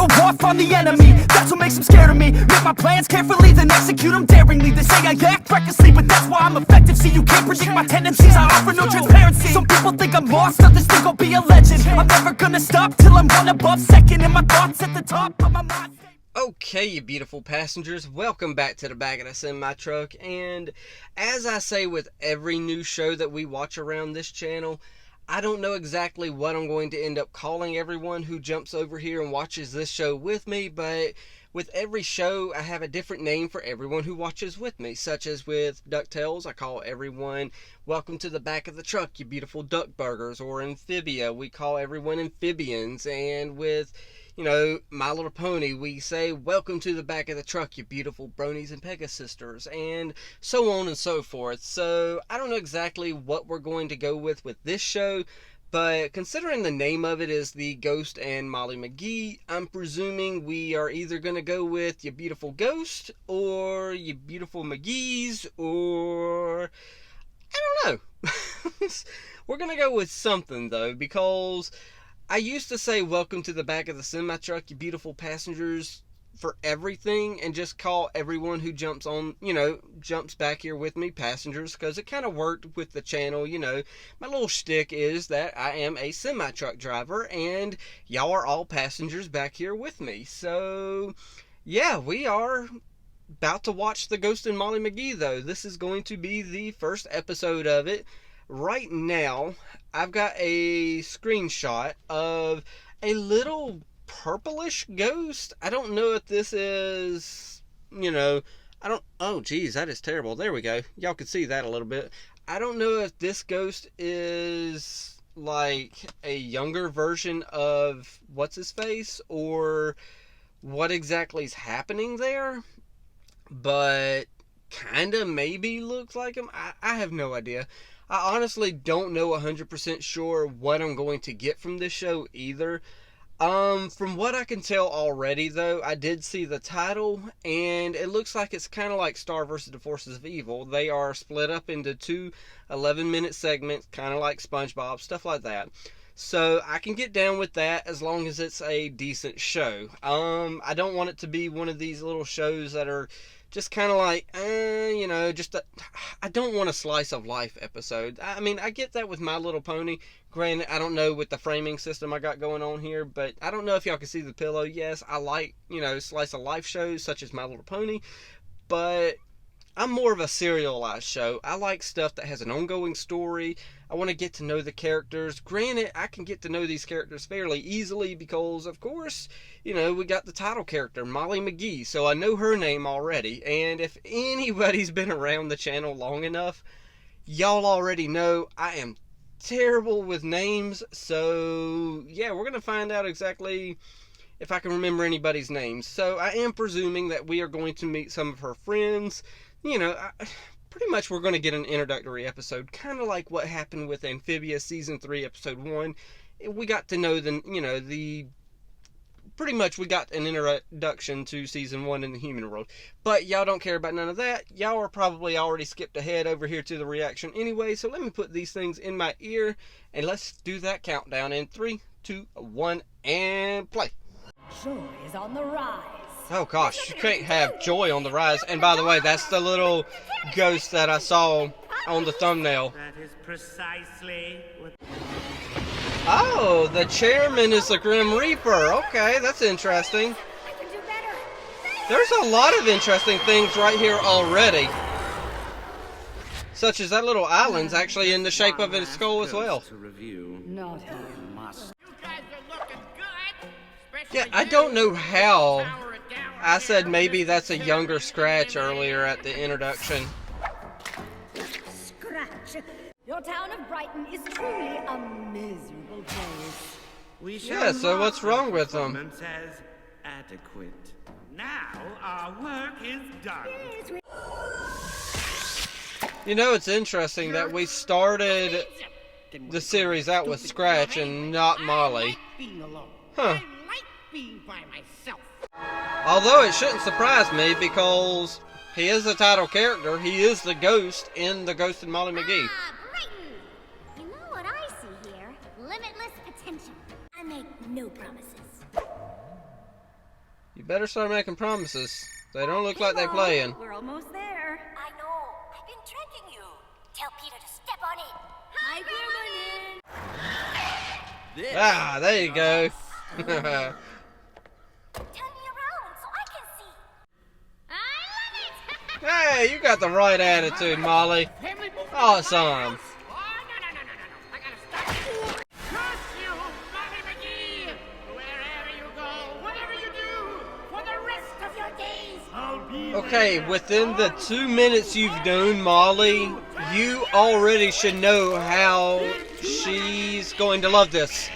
go off on the enemy. That's what makes them scared of me. Make my plans carefully, then execute them daringly. They say I act recklessly, but that's why I'm effective. See, you can't predict my tendencies, I offer no transparency. Some people think I'm lost, others think I'll be a legend. I'm never gonna stop till I'm one above second, and my thoughts at the top of my mind. Okay, you beautiful passengers, welcome back to the back of the semi-truck, and as I say with every new show that we watch around this channel, I don't know exactly what I'm going to end up calling everyone who jumps over here and watches this show with me, but with every show, I have a different name for everyone who watches with me, such as with DuckTales, I call everyone, welcome to the back of the truck, you beautiful duck burgers, or Amphibia, we call everyone amphibians, and with, you know, My Little Pony, we say, welcome to the back of the truck, you beautiful bronies and Pegasisters, and so on and so forth. So, I don't know exactly what we're going to go with this show, but considering the name of it is the Ghost and Molly McGee, I'm presuming we are either going to go with You Beautiful Ghost, or You Beautiful McGee's, or I don't know. We're going to go with something though, because I used to say welcome to the back of the semi-truck, you beautiful passengers, for everything, and just call everyone who jumps on, you know, jumps back here with me passengers, because it kind of worked with the channel, you know. My little shtick is that I am a semi-truck driver, and y'all are all passengers back here with me. So, yeah, we are about to watch the Ghost and Molly McGee, though. This is going to be the first episode of it. Right now, I've got a screenshot of a little purplish ghost. I don't know if this is, you know, oh geez, that is terrible. There we go. Y'all can see that a little bit. I don't know if this ghost is like a younger version of what's his face, or what exactly is happening there, but kind of maybe looks like him. I have no idea. I honestly don't know 100% sure what I'm going to get from this show either. From what I can tell already though, I did see the title, and it looks like it's kind of like Star vs. the Forces of Evil. They are split up into two 11-minute segments, kind of like SpongeBob, stuff like that. So I can get down with that as long as it's a decent show. I don't want it to be one of these little shows that are just kind of like, you know, I don't want a slice of life episode. I mean, I get that with My Little Pony. Granted, I don't know with the framing system I got going on here, but I don't know if y'all can see the pillow. Yes, I like, you know, slice of life shows such as My Little Pony, but I'm more of a serialized show. I like stuff that has an ongoing story. I want to get to know the characters. Granted, I can get to know these characters fairly easily because, of course, you know, we got the title character, Molly McGee, so I know her name already. And if anybody's been around the channel long enough, y'all already know I am terrible with names. So, yeah, we're going to find out exactly if I can remember anybody's names. So, I am presuming that we are going to meet some of her friends. You know, pretty much we're going to get an introductory episode, kind of like what happened with Amphibia Season 3, Episode 1. We got to know pretty much we got an introduction to Season 1 in the human world. But y'all don't care about none of that. Y'all are probably already skipped ahead over here to the reaction anyway, so let me put these things in my ear, and let's do that countdown in 3, 2, 1, and play. Joy is on the rise. Oh gosh, you can't have joy on the rise. And by the way, that's the little ghost that I saw on the thumbnail. That is precisely what... Oh, the chairman is the Grim Reaper. Okay, that's interesting. There's a lot of interesting things right here already. Such as that little island's actually in the shape of a skull as well. Not here. Yeah, I don't know how. I said maybe that's a younger Scratch earlier at the introduction. Scratch. Your town of Brighton is truly a miserable place. Yeah, so what's wrong with them? As adequate. Now our work is done. You know, it's interesting that we started the series out with Scratch and not Molly. Huh. Being by myself. Although it shouldn't surprise me because he is the title character. He is the ghost in the Ghost and Molly McGee. Brighton! You know what I see here? Limitless potential. I make no promises. better start making promises. They don't look like they're playing. We're almost there. I know. I've been tracking you. Tell Peter to step on it. Hi, Grandma. Ah, there you go. Turn me around so I can see. I love it. Hey, you got the right attitude, Molly. Awesome. Oh, no. I gotta stop. Curse you, Molly McGee! Wherever you go, whatever you do, for the rest of your days, I'll be Okay, within the 2 minutes you've known Molly, you already should know how she's going to love this.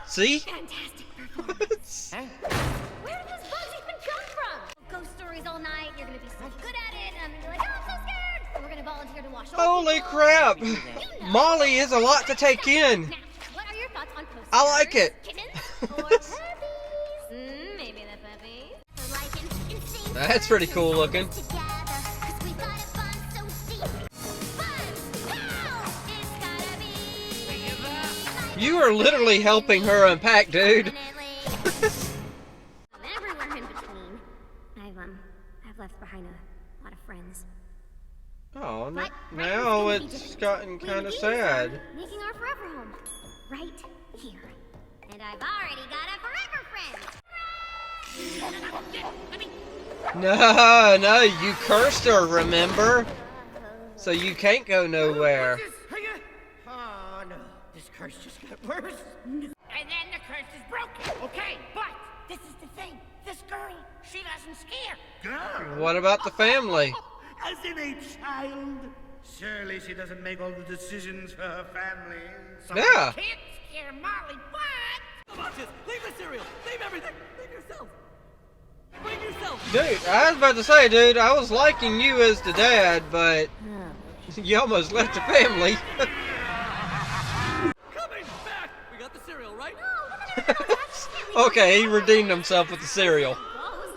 See? Fantastic performance. Where did this buzz even come from? Ghost stories all night. You're gonna be so good at it. I'm gonna be like, oh, I'm so scared. So we're gonna volunteer to wash all Holy people. crap! You know. Molly is a lot to take in. Now, what are your thoughts on posters? I like it. Kittens or puppies? Maybe the puppies. So like an insane That's pretty cool looking. together, 'cause we got a bond so deep. Buzz, now it's gotta be. You are literally helping her unpack, dude. Everywhere in between. I've left behind a lot of friends. Oh, But now Brighton's gonna be it's different. gotten We kind of McGees sad. are making our forever home. Right here. And I've already got a forever friend. No, you cursed her, remember? So you can't go nowhere. Oh, no. This curse just got worse. And then the curse is broken. Okay, but this is the thing. This girl, she doesn't scare. Girl? What about the family? As in a child. Surely she doesn't make all the decisions for her family. So Yeah. I can't scare Molly, but... Leave the cereal! Leave everything! Leave yourself! Bring yourself! Dude, I was about to say, dude, I was liking you as the dad, but you almost left your family. Coming back! We got the cereal, right? Okay, he redeemed himself with the cereal. Ghost.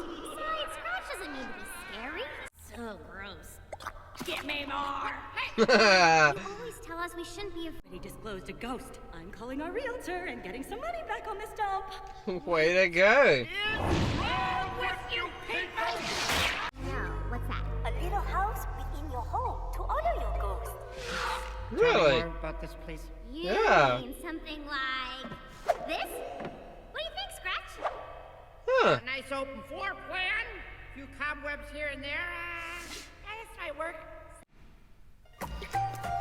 Besides, Scratch doesn't need to be scary. So gross. Give me more. You always tell us we shouldn't be afraid. He disclosed a ghost. I'm calling our realtor and getting some money back on this dump. Way to go. Wrong with you people? No, what's that? A little house within your home to honor your ghost. Really? More about this place. You Yeah. mean something like this? What do you think, Scratch? Huh. A nice open floor plan. A few cobwebs here and there. This might work.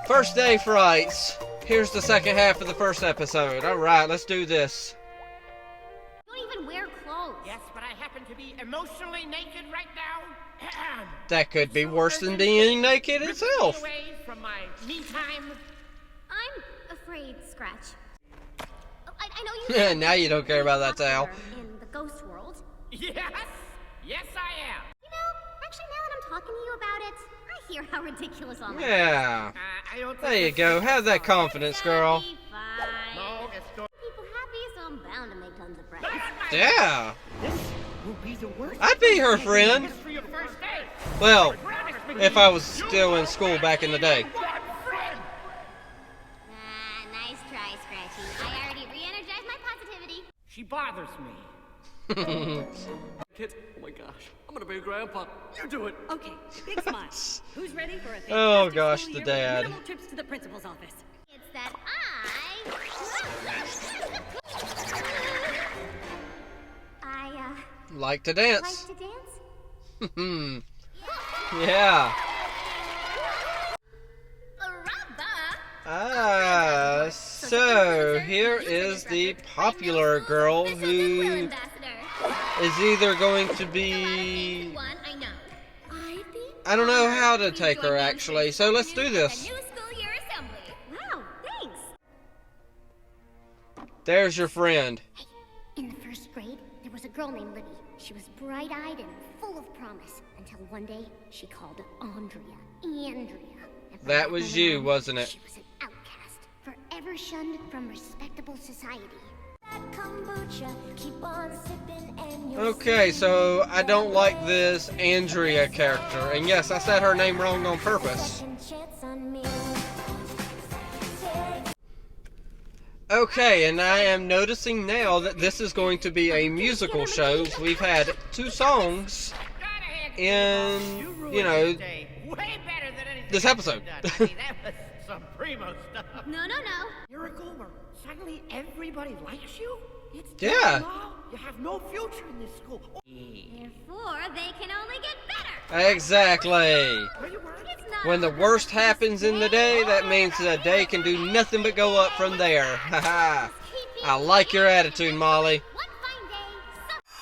First day frights. Here's the second half of the first episode. Alright, let's do this. You don't even wear clothes. Yes, but I happen to be emotionally naked right now. That could be worse than being naked itself. Away from my me time. I'm afraid, Scratch. Oh, I know you. said Now you don't care about that towel. In the ghost world. Yes, yes I am. You know, actually, now that I'm talking to you about it, I hear how ridiculous all that is. Yeah. I don't. There you go. Have that confidence, girl. Be fine. No, it's going. People happy, so I'm bound to make tons of friends. Yeah. This will be the worst. I'd be her friend. History of first day. Well, if I was still in school back in the day. One friend. Nice try, Scratchy. I already re-energized my positivity. She bothers me. Kids, oh my gosh. I'm gonna be a grandpa. You do it. Okay, big smile. Who's ready for a fantastic Oh, gosh, school the year dad. with minimal trips to the principal's office? It's that I Like to like dance. to dance. Yeah. RWBY. So here is the popular girl This is the who Quill Ambassador. is either going to A lot of be... fancy one, I know. I'd be I don't know how to honored take join her me actually, in so let's the do new this. school year assembly. Wow, thanks. There's your friend. In the first grade, there was a girl named Libby. She was bright-eyed and full of promise until one day she called Andrea. And from That was moment you, on, wasn't it? She was an outcast, forever shunned from respectable society. Okay, so I don't like this Andrea character. And yes, I said her name wrong on purpose. Okay, and I am noticing now that this is going to be a musical show. We've had 2 songs in, you know, this episode. That was some primo stuff. No, no, no. You're a goober. Suddenly everybody likes you? It's Yeah. law. You have no future in this school. Therefore, they can only get better. Exactly. Are you worried? It's not When the over worst till happens in the day, that means the day can do nothing but go up from there. Haha. I like your attitude, Molly. One fine day,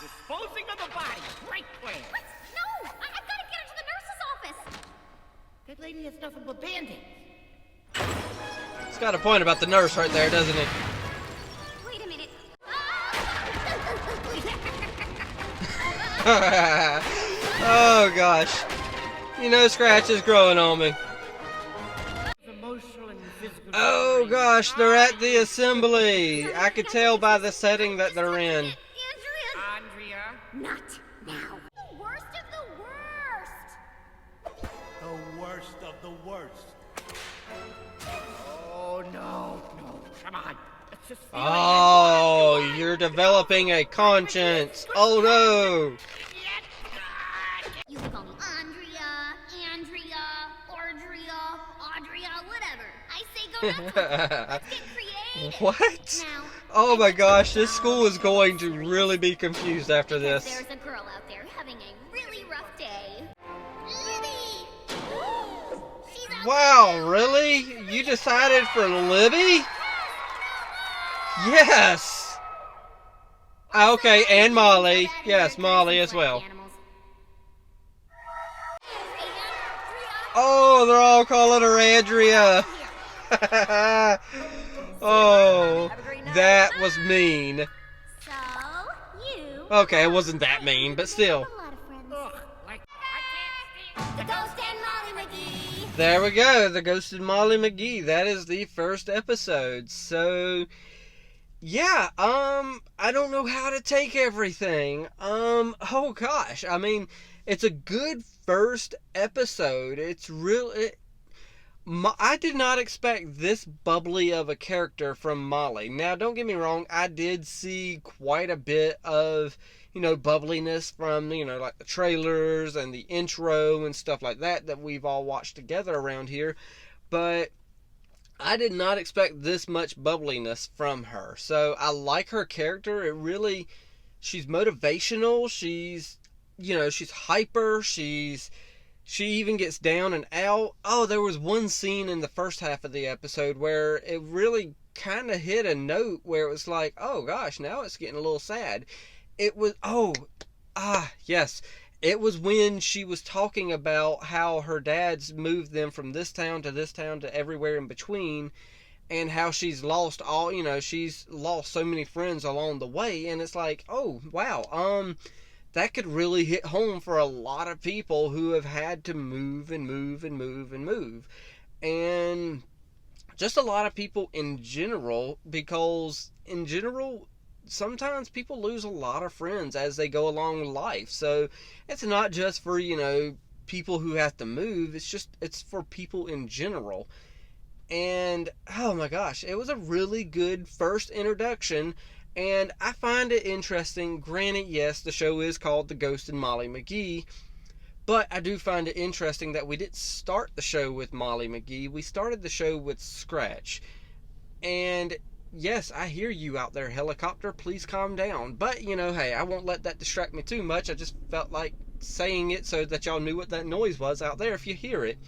Disposing of the body. Great plan. What? No! I've got to get her to the nurse's office. That lady has nothing but band-aids. It's got a point about the nurse right there, doesn't it? Wait a minute. Oh gosh. You know, Scratch is growing on me. Emotional and physical. Oh gosh, they're at the assembly. I could tell by the setting that they're in. Andrea. Andrea. Not now. The worst of the worst. The worst of the worst. Oh, no. No. Come on. Let's just feel Oh, you're developing a conscience. Oh no. You can call me Andrea, Audria, whatever. I say go nuts with it. Let's get creative. What? Now, Oh my gosh, this school is going to really be confused after because this. there's a girl out there having a really rough day. Libby! She's out Wow, really? You decided for Libby? Yes! Okay, and Molly. Yes, Molly as well. Oh, they're all calling her Andrea. Oh, that was mean. So, you... Okay, it wasn't that mean, but still. have a lot of friends. Ugh, like, I can't stand. The Ghost and Molly McGee! There we go, the Ghost and Molly McGee. That is the first episode. So, yeah, I don't know how to take everything. Oh gosh, I mean, it's a good first episode. It's real. I did not expect this bubbly of a character from Molly. Now, don't get me wrong, I did see quite a bit of, you know, bubbliness from, you know, like the trailers and the intro and stuff like that we've all watched together around here. But I did not expect this much bubbliness from her. So I like her character. It really, she's motivational. She's, you know, she's hyper. She even gets down and out. Oh, there was one scene in the first half of the episode where it really kind of hit a note where it was like, oh gosh, now it's getting a little sad. It was, yes. It was when she was talking about how her dad's moved them from this town to everywhere in between, and how she's lost she's lost so many friends along the way. And it's like, oh wow, that could really hit home for a lot of people who have had to move and move and move and move. And just a lot of people in general, because in general, sometimes people lose a lot of friends as they go along life. So it's not just for, you know, people who have to move. It's for people in general. And oh my gosh, it was a really good first introduction. And I find it interesting. Granted, yes, the show is called The Ghost and Molly McGee, but I do find it interesting that we didn't start the show with Molly McGee. We started the show with Scratch. And yes, I hear you out there, helicopter. Please calm down. But, you know, hey, I won't let that distract me too much. I just felt like saying it so that y'all knew what that noise was out there if you hear it.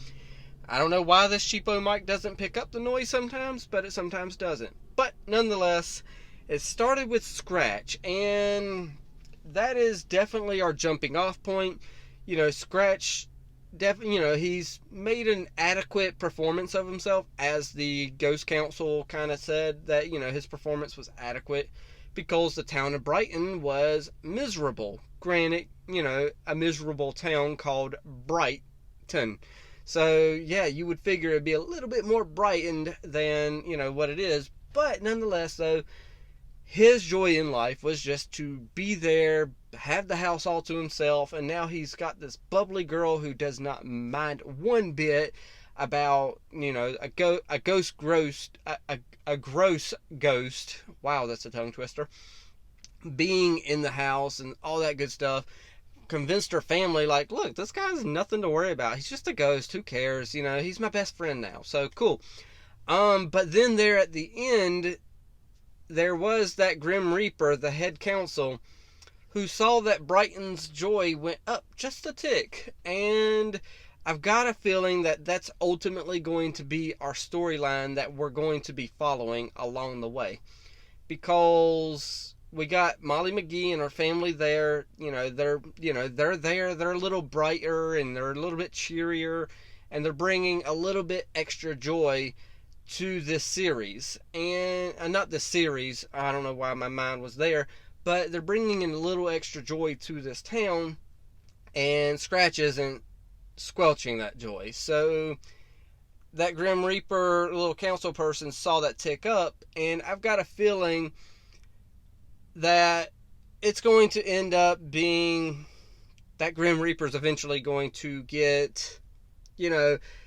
I don't know why this cheapo mic doesn't pick up the noise sometimes, but it sometimes doesn't. But nonetheless, it started with Scratch, and that is definitely our jumping off point. You know, Scratch, he's made an adequate performance of himself, as the Ghost Council kind of said that, you know, his performance was adequate because the town of Brighton was miserable. Granted, you know, a miserable town called Brighton. So, yeah, you would figure it'd be a little bit more brightened than, you know, what it is. But nonetheless, though, his joy in life was just to be there, have the house all to himself, and now he's got this bubbly girl who does not mind one bit. about, you know, a gross ghost. Wow, that's a tongue twister. Being in the house and all that good stuff. Convinced her family, like, look, this guy's nothing to worry about. He's just a ghost. Who cares? You know, he's my best friend now. So cool. But then there at the end, there was that Grim Reaper, the head counsel, who saw that Brighton's joy went up just a tick. And I've got a feeling that that's ultimately going to be our storyline that we're going to be following along the way. Because we got Molly McGee and her family there. They're there. They're a little brighter and they're a little bit cheerier, and they're bringing a little bit extra joy to this series. And not this series. I don't know why my mind was there, but they're bringing in a little extra joy to this town, and Scratch isn't squelching that joy. So that Grim Reaper little council person saw that tick up, and I've got a feeling that it's going to end up being that Grim Reaper's eventually going to get,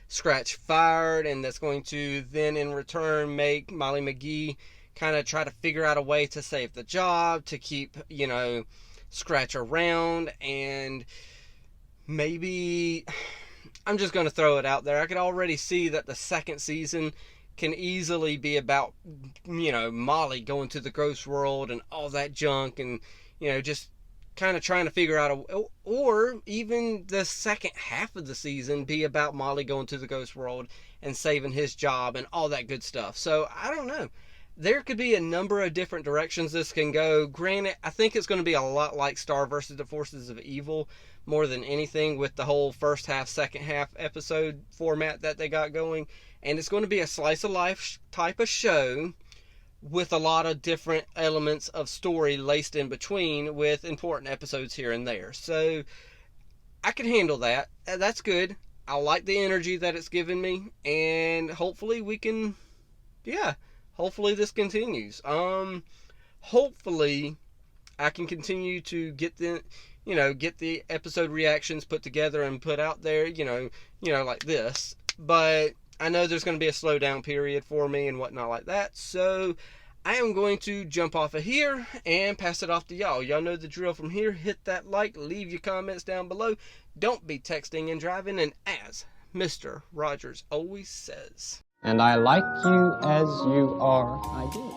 Scratch fired, and that's going to then in return make Molly McGee kind of try to figure out a way to save the job, to keep, Scratch around, and maybe, I'm just going to throw it out there, I could already see that the second season can easily be about, Molly going to the ghost world and all that junk, and, just kind of trying to figure out or even the second half of the season be about Molly going to the ghost world and saving his job and all that good stuff. So, I don't know. There could be a number of different directions this can go. Granted, I think it's going to be a lot like Star versus the Forces of Evil more than anything, with the whole first half, second half episode format that they got going. And it's going to be a slice of life type of show with a lot of different elements of story laced in between with important episodes here and there. So I can handle that. That's good. I like the energy that it's given me, and hopefully we can, hopefully this continues. Hopefully I can continue to get the episode reactions put together and put out there, like this. But I know there's going to be a slowdown period for me and whatnot like that. So I am going to jump off of here and pass it off to y'all. Y'all know the drill from here. Hit that like, leave your comments down below. Don't be texting and driving. And as Mr. Rogers always says, and I like you as you are. I do.